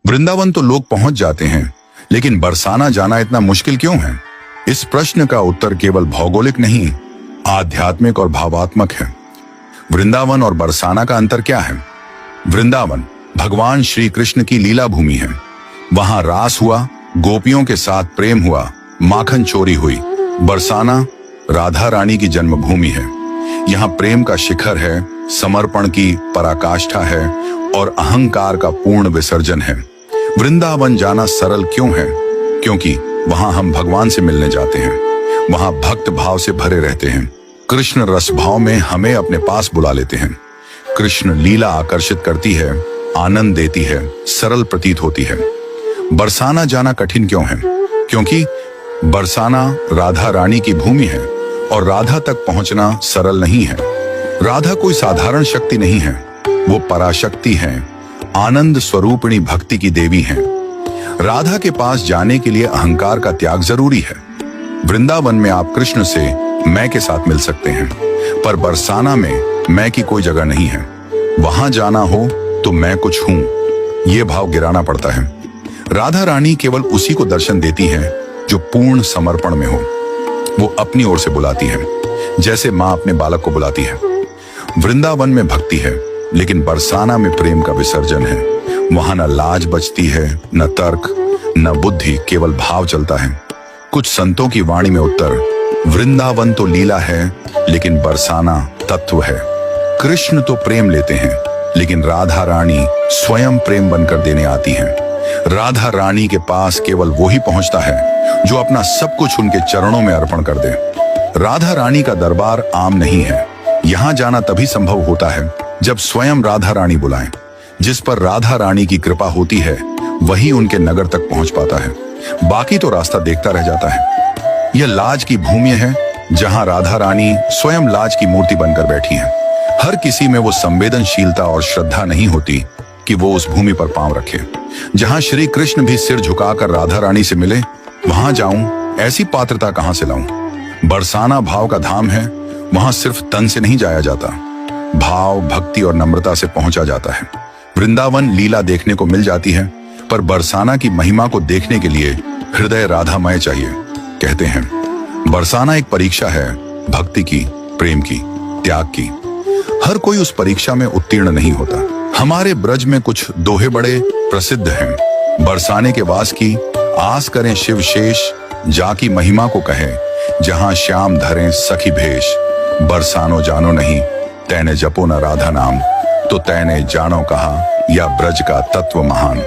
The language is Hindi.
वृंदावन तो लोग पहुंच जाते हैं, लेकिन बरसाना जाना इतना मुश्किल क्यों है? इस प्रश्न का उत्तर केवल भौगोलिक नहीं, आध्यात्मिक और भावात्मक है। वृंदावन और बरसाना का अंतर क्या है? वृंदावन भगवान श्री कृष्ण की लीला भूमि है। वहां रास हुआ, गोपियों के साथ प्रेम हुआ, माखन चोरी हुई। बरसाना राधा रानी की जन्मभूमि है। यहाँ प्रेम का शिखर है, समर्पण की पराकाष्ठा है और अहंकार का पूर्ण विसर्जन है। वृंदावन जाना सरल क्यों है? क्योंकि वहां हम भगवान से मिलने जाते हैं। वहां भक्त भाव से भरे रहते हैं। कृष्ण रस भाव में हमें अपने पास बुला लेते हैं। कृष्ण लीला आकर्षित करती है, आनंद देती है, सरल प्रतीत होती है। बरसाना जाना कठिन क्यों है? क्योंकि बरसाना राधा रानी की भूमि है और राधा तक पहुंचना सरल नहीं है। राधा कोई साधारण शक्ति नहीं है, वो पराशक्ति है, आनंद स्वरूपिणी भक्ति की देवी हैं। राधा के पास जाने के लिए अहंकार का त्याग जरूरी है। वृंदावन में आप कृष्ण से मैं के साथ मिल सकते हैं, पर बरसाना में मैं की कोई जगह नहीं है। वहां जाना हो तो मैं कुछ हूं, ये भाव गिराना पड़ता है। राधा रानी केवल उसी को दर्शन देती है जो पूर्ण समर्पण में हो। वो अपनी ओर से बुलाती है, जैसे माँ अपने बालक को बुलाती है। वृंदावन में भक्ति है, लेकिन बरसाना में प्रेम का विसर्जन है। वहां न लाज बचती है, न तर्क, न बुद्धि, केवल भाव चलता है। कुछ संतों की वाणी में उत्तर, वृंदावन तो लीला है, लेकिन बरसाना तत्व है। कृष्ण तो प्रेम लेते हैं, लेकिन राधा रानी स्वयं प्रेम बनकर देने आती हैं। राधा रानी के पास केवल वो ही पहुंचता है जो अपना सब कुछ उनके चरणों में अर्पण कर दे। राधा रानी का दरबार आम नहीं है। यहाँ जाना तभी संभव होता है जब स्वयं राधा रानी बुलाएं। जिस पर राधा रानी की कृपा होती है, वही उनके नगर तक पहुंच पाता है। बाकी तो रास्ता देखता रह जाता है। यह लाज की भूमि है, जहां राधा रानी स्वयं लाज की मूर्ति बनकर बैठी हैं। हर किसी में वो संवेदनशीलता और श्रद्धा नहीं होती कि वो उस भूमि पर पांव रखे। जहां श्री कृष्ण भी सिर झुकाकर राधा रानी से मिले, वहां जाऊं, ऐसी पात्रता कहां से लाऊं? बरसाना भाव का धाम है। वहां सिर्फ तन से नहीं जाया जाता, भाव, भक्ति और नम्रता से पहुंचा जाता है। वृंदावन लीला देखने को मिल जाती है, पर बरसाना की महिमा को देखने के लिए हृदय राधामय चाहिए। कहते हैं बरसाना एक परीक्षा है, भक्ति की, प्रेम की, त्याग की। हर कोई उस परीक्षा में उत्तीर्ण नहीं होता। हमारे ब्रज में कुछ दोहे बड़े प्रसिद्ध हैं। बरसाने के वास की आस करें शिव शेष, जाकी महिमा को कहे, जहां श्याम धरें सखी भेष। बरसानो जानो नहीं, तैने जपो न राधा नाम, तो तैने जानो कहा, या ब्रज का तत्व महान।